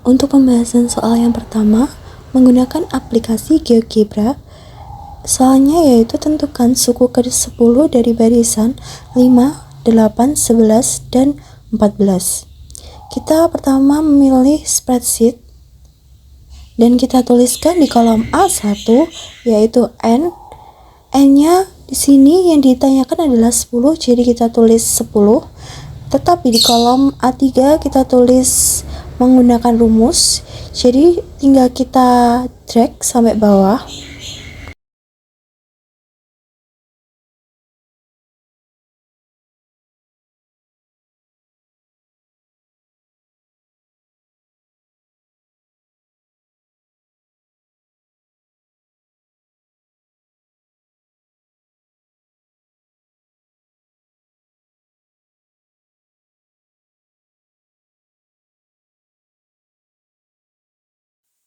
Untuk pembahasan soal yang pertama, menggunakan aplikasi GeoGebra, soalnya yaitu tentukan suku ke-10 dari barisan 5, 8, 11, dan 14. Kita pertama memilih spreadsheet dan kita tuliskan di kolom A1 yaitu N. N-nya di sini yang ditanyakan adalah 10, jadi kita tulis 10. Tetapi di kolom A3 kita tulis menggunakan rumus, jadi tinggal kita drag sampai bawah.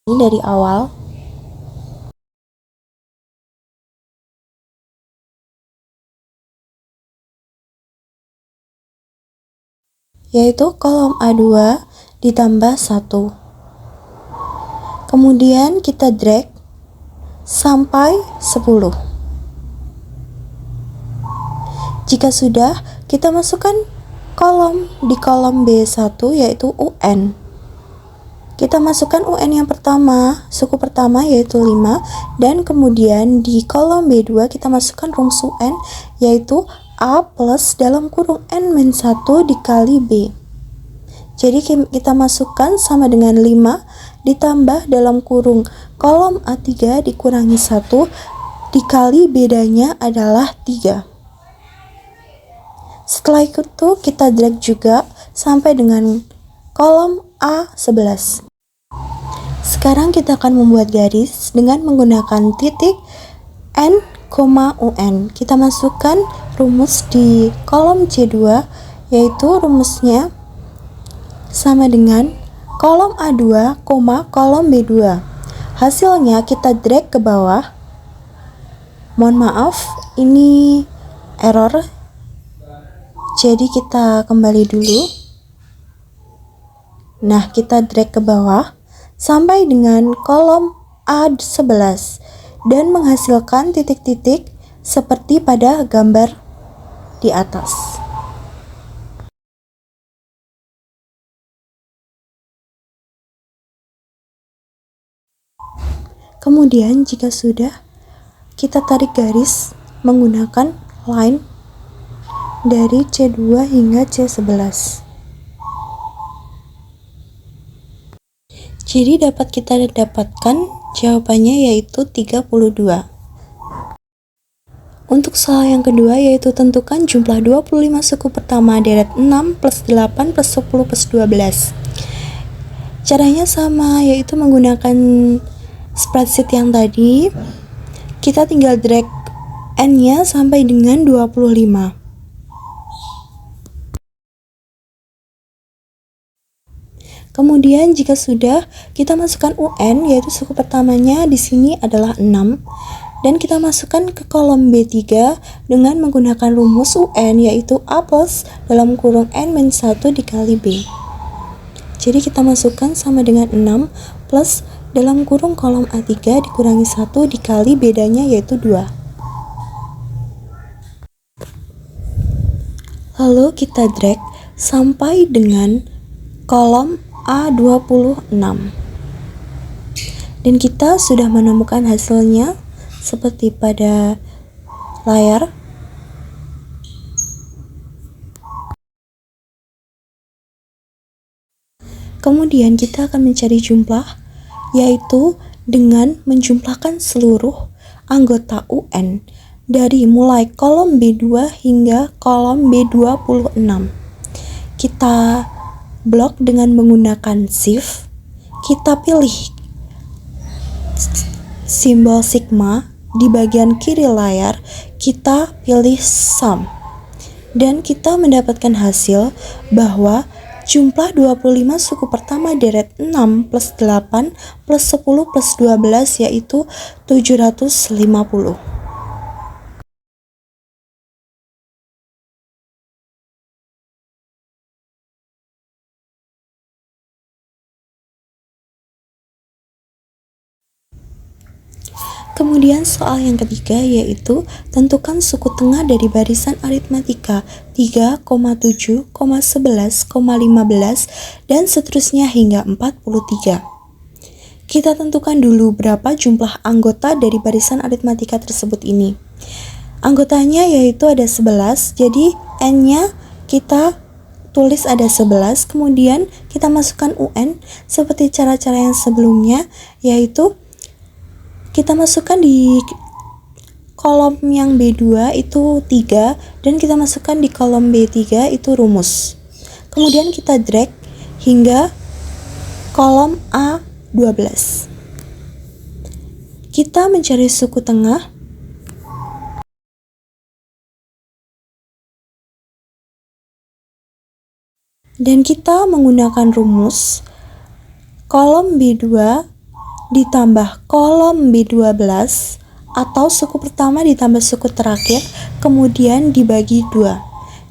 Ini dari awal. Yaitu kolom A2 ditambah 1. Kemudian kita drag sampai 10. Jika sudah, kita masukkan di kolom B1 yaitu UN. Kita masukkan UN yang pertama, suku pertama yaitu 5, dan kemudian di kolom B2 kita masukkan rumus UN yaitu A plus dalam kurung N-1 dikali B. Jadi kita masukkan sama dengan 5 ditambah dalam kurung kolom A3 dikurangi 1 dikali bedanya adalah 3. Setelah itu kita drag juga sampai dengan kolom A11. Sekarang kita akan membuat garis dengan menggunakan titik N, UN. Kita masukkan rumus di kolom C2 yaitu rumusnya sama dengan kolom A2, kolom B2. Hasilnya kita drag ke bawah. Mohon maaf, ini error. Jadi kita kembali dulu. Nah, kita drag ke bawah sampai dengan kolom A11 dan menghasilkan titik-titik seperti pada gambar di atas. Kemudian jika sudah, kita tarik garis menggunakan line dari C2 hingga C11. Jadi dapat kita dapatkan jawabannya yaitu 32. Untuk soal yang kedua yaitu tentukan jumlah 25 suku pertama deret 6 plus 8 plus 10 plus 12. Caranya sama, yaitu menggunakan spreadsheet yang tadi. Kita tinggal drag N-nya sampai dengan 25. Kemudian jika sudah, kita masukkan UN yaitu suku pertamanya di sini adalah 6 dan kita masukkan ke kolom B3 dengan menggunakan rumus UN yaitu A plus dalam kurung N-1 dikali B. Jadi kita masukkan sama dengan 6 plus dalam kurung kolom A3 dikurangi 1 dikali bedanya yaitu 2. Lalu kita drag sampai dengan kolom A26 dan kita sudah menemukan hasilnya seperti pada layar. Kemudian kita akan mencari jumlah, yaitu dengan menjumlahkan seluruh anggota UN dari mulai kolom B2 hingga kolom B26. Kita blok dengan menggunakan shift, kita pilih simbol sigma di bagian kiri layar, kita pilih sum dan kita mendapatkan hasil bahwa jumlah 25 suku pertama deret 6 plus 8 plus 10 plus 12 yaitu 750. Kemudian soal yang ketiga yaitu tentukan suku tengah dari barisan aritmatika 3,7, 11, 15, dan seterusnya hingga 43. Kita tentukan dulu berapa jumlah anggota dari barisan aritmatika tersebut ini. Anggotanya yaitu ada 11, jadi N-nya kita tulis ada 11, kemudian kita masukkan UN seperti cara-cara yang sebelumnya, yaitu kita masukkan di kolom yang B2 itu 3 dan kita masukkan di kolom B3 itu rumus. Kemudian kita drag hingga kolom A12. Kita mencari suku tengah. Dan kita menggunakan rumus kolom B2 ditambah kolom B12 atau suku pertama ditambah suku terakhir kemudian dibagi 2,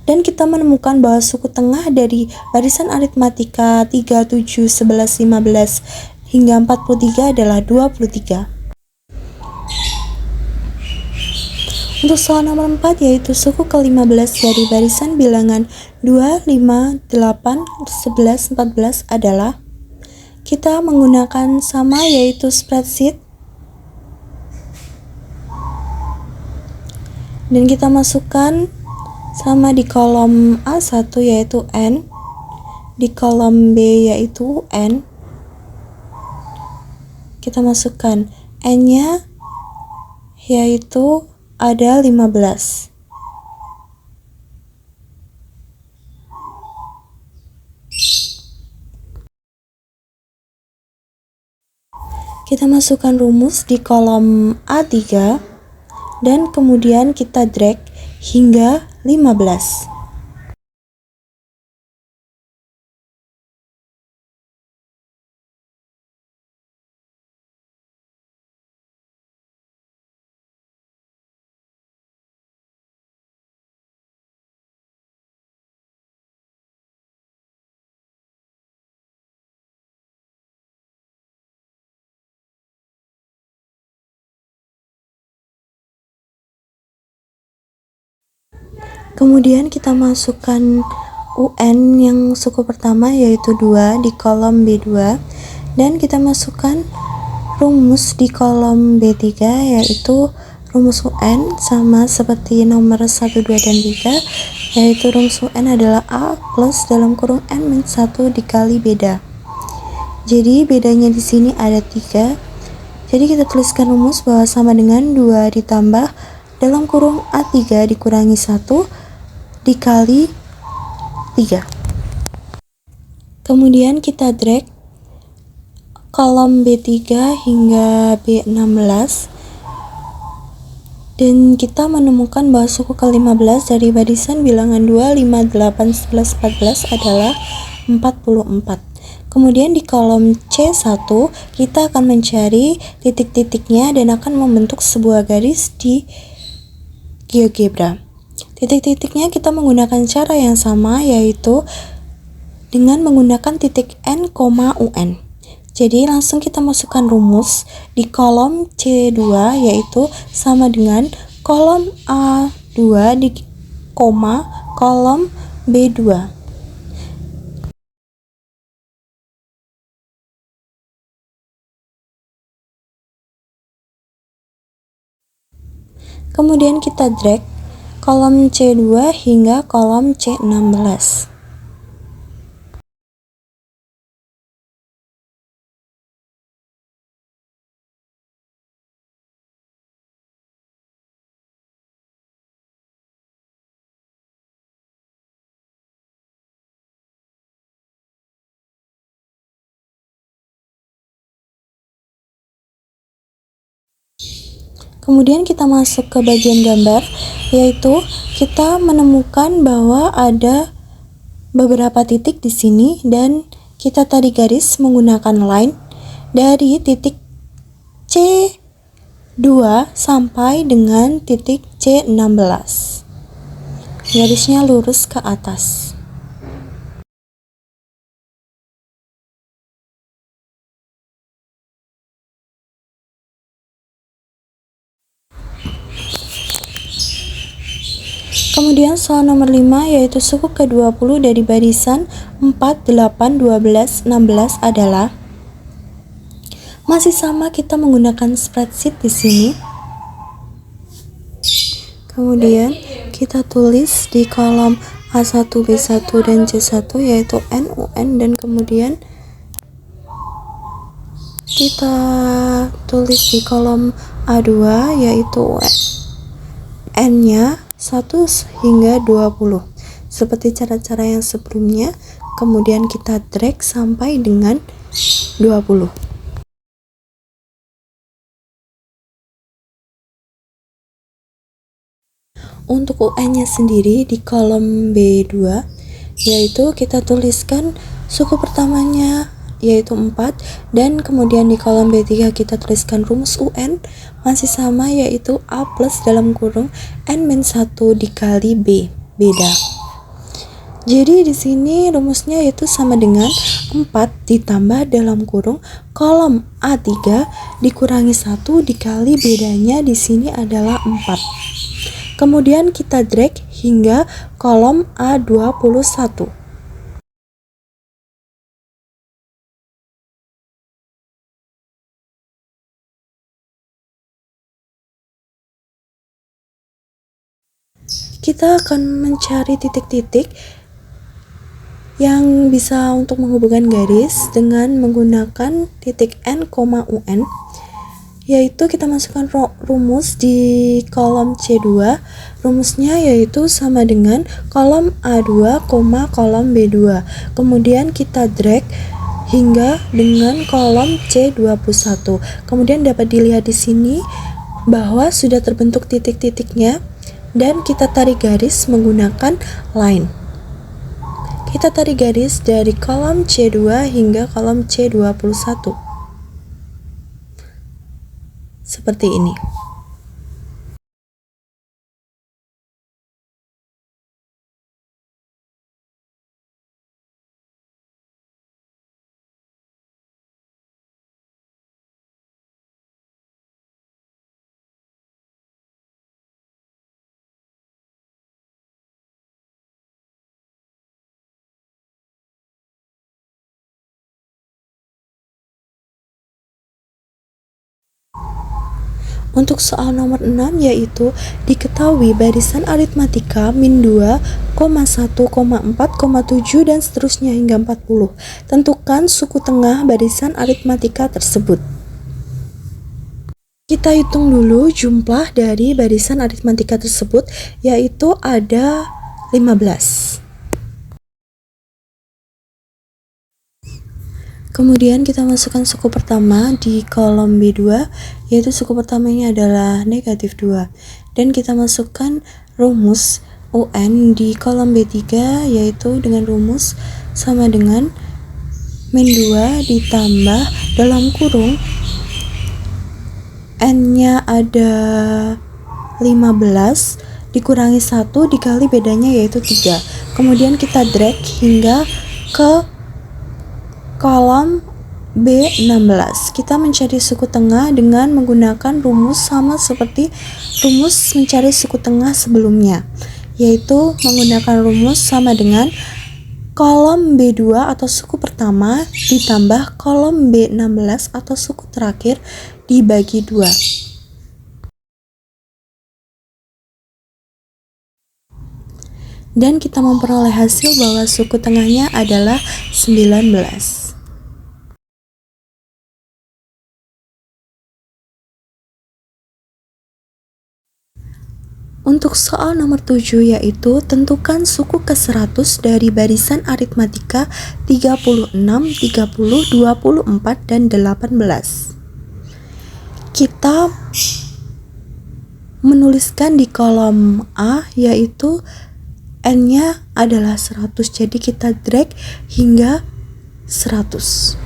dan kita menemukan bahwa suku tengah dari barisan aritmatika 3, 7, 11, 15 hingga 43 adalah 23. Untuk soal nomor 4 yaitu suku ke-15 dari barisan bilangan 2, 5, 8, 11, 14 adalah, kita menggunakan sama yaitu spreadsheet, dan kita masukkan sama di kolom A1 yaitu N, di kolom B yaitu N, kita masukkan N-nya yaitu ada 15. Kita masukkan rumus di kolom A3 dan kemudian kita drag hingga 15. Kemudian kita masukkan UN yang suku pertama yaitu 2 di kolom B2 dan kita masukkan rumus di kolom B3 yaitu rumus UN sama seperti nomor 1, 2, dan 3, yaitu rumus UN adalah A plus dalam kurung N-1 dikali beda. Jadi bedanya di sini ada 3. Jadi kita tuliskan rumus bahwa sama dengan 2 ditambah dalam kurung A3 dikurangi 1 dikali 3. Kemudian kita drag kolom B3 hingga B16 dan kita menemukan bahwa suku ke-15 dari barisan bilangan 2, 5, 8, 11, 14 adalah 44. Kemudian di kolom C1 kita akan mencari titik-titiknya dan akan membentuk sebuah garis di GeoGebra. Titik-titiknya kita menggunakan cara yang sama yaitu dengan menggunakan titik N, UN. Jadi langsung kita masukkan rumus di kolom C2 yaitu sama dengan kolom A2 di koma kolom B2. Kemudian kita drag kolom C2 hingga kolom C16. Kemudian kita masuk ke bagian gambar, yaitu kita menemukan bahwa ada beberapa titik di sini dan kita tarik garis menggunakan line dari titik C2 sampai dengan titik C16. Garisnya lurus ke atas. Kemudian soal nomor 5 yaitu suku ke-20 dari barisan 4, 8, 12, 16 adalah. Masih sama, kita menggunakan spreadsheet di sini. Kemudian kita tulis di kolom A1, B1 dan C1 yaitu N, UN, dan kemudian kita tulis di kolom A2 yaitu N-nya 1 hingga 20 seperti cara-cara yang sebelumnya. Kemudian kita drag sampai dengan 20. Untuk UN-nya sendiri di kolom B2 yaitu kita tuliskan suku pertamanya yaitu 4, dan kemudian di kolom B3 kita tuliskan rumus UN masih sama yaitu A plus dalam kurung N-1 dikali B, beda. Jadi di sini rumusnya itu sama dengan 4 ditambah dalam kurung kolom A3 dikurangi 1 dikali bedanya di sini adalah 4. Kemudian kita drag hingga kolom A21. Kita akan mencari titik-titik yang bisa untuk menghubungkan garis dengan menggunakan titik N, UN, yaitu kita masukkan rumus di kolom C2. Rumusnya yaitu sama dengan kolom A2, kolom B2. Kemudian kita drag hingga dengan kolom C21. Kemudian dapat dilihat di sini bahwa sudah terbentuk titik-titiknya dan kita tarik garis menggunakan line. Kita tarik garis dari kolom C2 hingga kolom C21. Seperti ini. Untuk soal nomor 6 yaitu diketahui barisan aritmatika min 2, 1, 4, 7 dan seterusnya hingga 40. Tentukan suku tengah barisan aritmatika tersebut. Kita hitung dulu jumlah dari barisan aritmatika tersebut yaitu ada 15. Kemudian kita masukkan suku pertama di kolom B2 yaitu suku pertamanya adalah negatif 2, dan kita masukkan rumus UN di kolom B3 yaitu dengan rumus sama dengan min 2 ditambah dalam kurung N-nya ada 15 dikurangi 1 dikali bedanya yaitu 3. Kemudian kita drag hingga ke kolom B16. Kita mencari suku tengah dengan menggunakan rumus sama seperti rumus mencari suku tengah sebelumnya, yaitu menggunakan rumus sama dengan kolom B2 atau suku pertama ditambah kolom B16 atau suku terakhir dibagi 2. Dan kita memperoleh hasil bahwa suku tengahnya adalah 19. Untuk soal nomor 7 yaitu tentukan suku ke-100 dari barisan aritmatika 36, 30, 24, dan 18. Kita menuliskan di kolom A yaitu N-nya adalah 100, jadi kita drag hingga 100.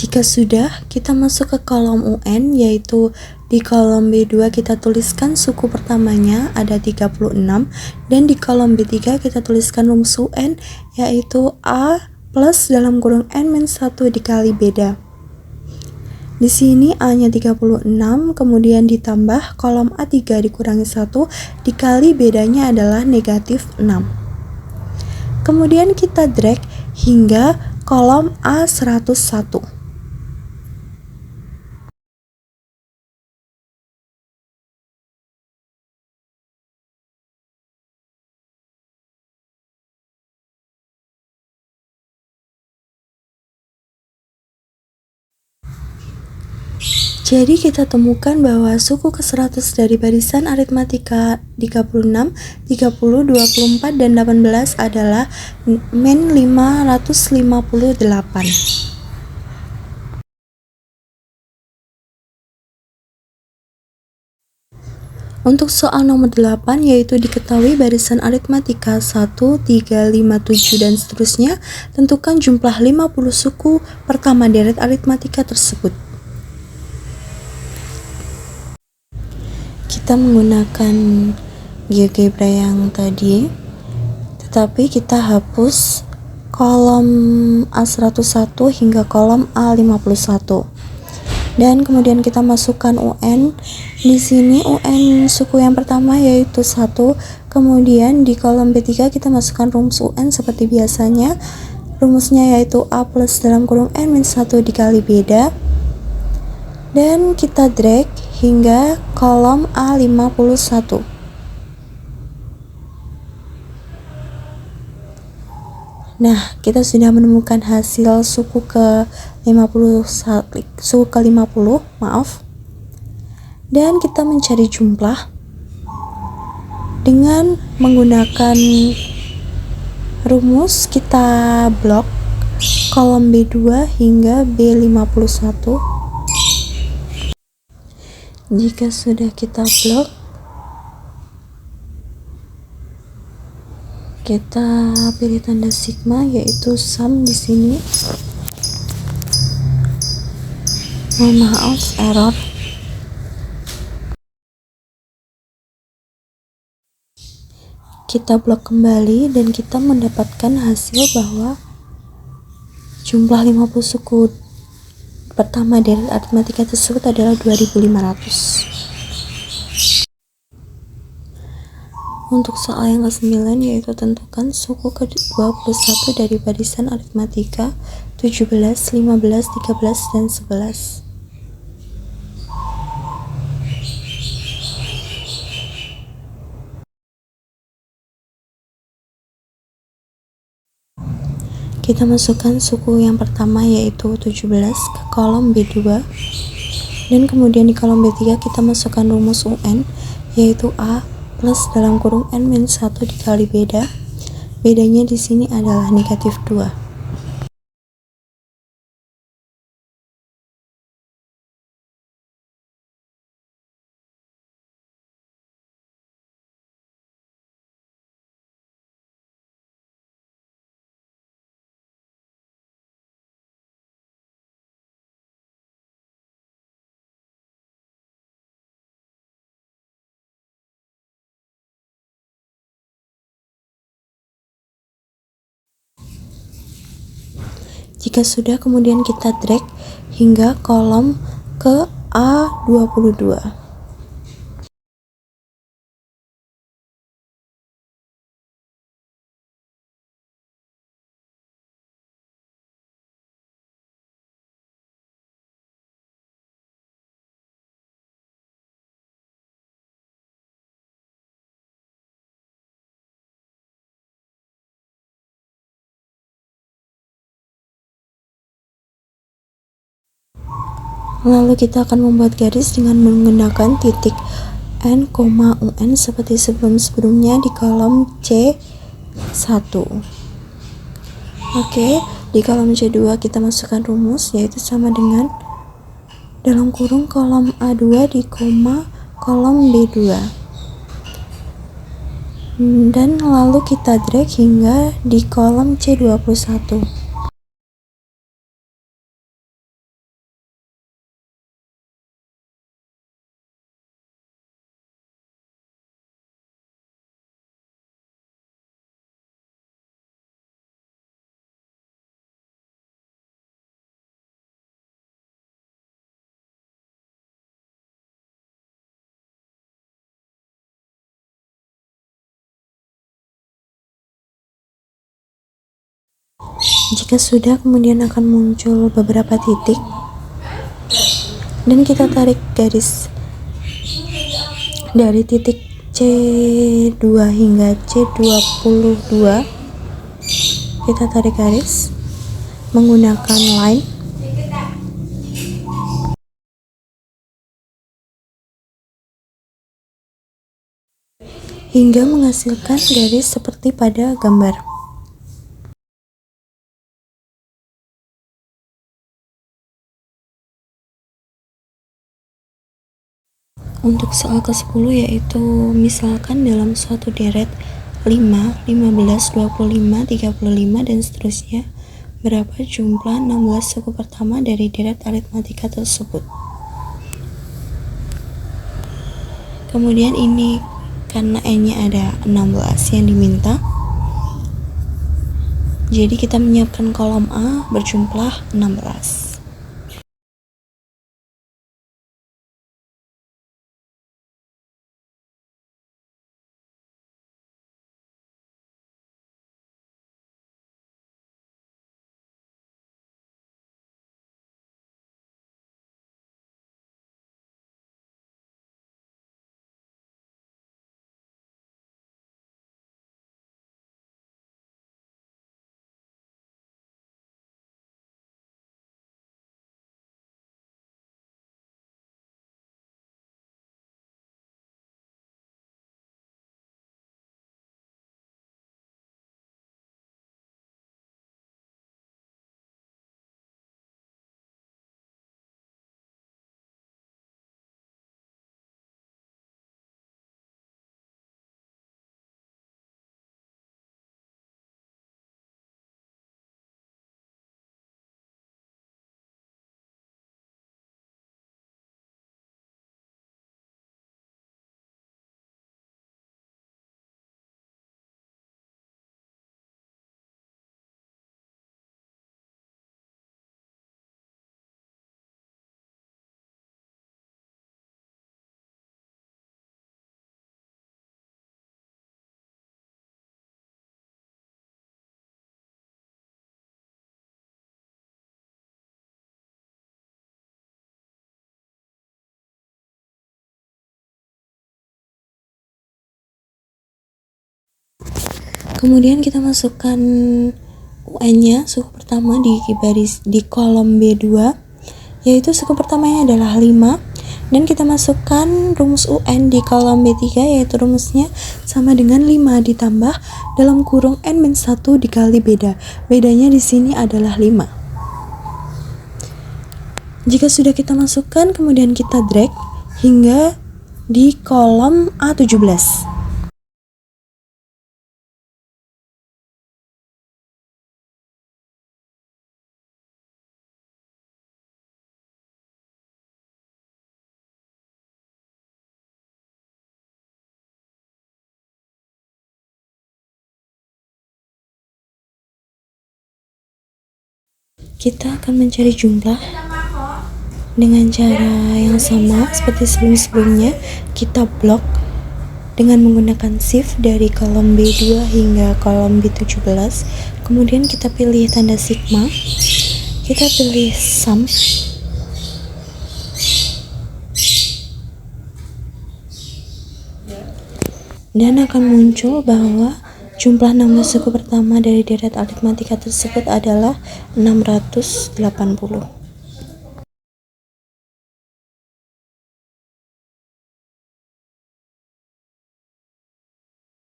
Jika sudah, kita masuk ke kolom UN, yaitu di kolom B2 kita tuliskan suku pertamanya ada 36, dan di kolom B3 kita tuliskan rumus UN, yaitu A plus dalam kurung N-1 dikali beda. Di sini A-nya 36, kemudian ditambah kolom A3 dikurangi 1 dikali bedanya adalah negatif 6. Kemudian kita drag hingga kolom A101. Jadi kita temukan bahwa suku ke-100 dari barisan aritmatika 36, 30, 24, dan 18 adalah min 558. Untuk soal nomor 8, yaitu diketahui barisan aritmatika 1, 3, 5, 7, dan seterusnya, tentukan jumlah 50 suku pertama deret aritmatika tersebut. Kita menggunakan GeoGebra yang tadi, tetapi kita hapus kolom A101 hingga kolom A51, dan kemudian kita masukkan UN. Di sini UN suku yang pertama yaitu 1, kemudian di kolom B3 kita masukkan rumus UN seperti biasanya. Rumusnya yaitu A plus dalam kurung N-1 dikali beda, dan kita drag hingga kolom A51. Nah, kita sudah menemukan hasil suku ke-50, dan kita mencari jumlah dengan menggunakan rumus. Kita blok kolom B2 hingga B51. Jika sudah kita blok, kita pilih tanda sigma, yaitu sum di sini. Mohon maaf, error. Kita blok kembali dan kita mendapatkan hasil bahwa jumlah 50 suku pertama deret aritmatika tersebut adalah 2500. Untuk soal yang ke-9, yaitu tentukan suku ke-21 dari barisan aritmatika 17, 15, 13, dan 11. Kita masukkan suku yang pertama yaitu 17 ke kolom B2, dan kemudian di kolom B3 kita masukkan rumus UN yaitu A plus dalam kurung N-1 dikali beda. Bedanya di sini adalah negatif 2. Jika sudah, kemudian kita drag hingga kolom ke A22. Lalu kita akan membuat garis dengan menggunakan titik N, UN seperti sebelum-sebelumnya di kolom C1. Oke, di kolom C2 kita masukkan rumus yaitu sama dengan dalam kurung kolom A2 di koma kolom B2. Dan lalu kita drag hingga di kolom C21. Jika sudah, kemudian akan muncul beberapa titik dan kita tarik garis dari titik C2 hingga C22. Kita tarik garis menggunakan line hingga menghasilkan garis seperti pada gambar. Untuk soal ke-10 yaitu misalkan dalam suatu deret 5, 15, 25, 35 dan seterusnya, berapa jumlah 16 suku pertama dari deret aritmatika tersebut. Kemudian ini karena n-nya ada 16 yang diminta, jadi kita menyiapkan kolom A berjumlah 16. Kemudian kita masukkan UN-nya, suku pertama di kolom B2, yaitu suku pertamanya adalah 5, dan kita masukkan rumus UN di kolom B3, yaitu rumusnya sama dengan 5 ditambah dalam kurung N-1 dikali beda. Bedanya di sini adalah 5. Jika sudah kita masukkan, kemudian kita drag hingga di kolom A17. Kita akan mencari jumlah dengan cara yang sama seperti sebelum-sebelumnya. Kita blok dengan menggunakan shift dari kolom B2 hingga kolom B17. Kemudian kita pilih tanda sigma, kita pilih sum, dan akan muncul bahwa jumlah 16 suku pertama dari deret aritmatika tersebut adalah 680.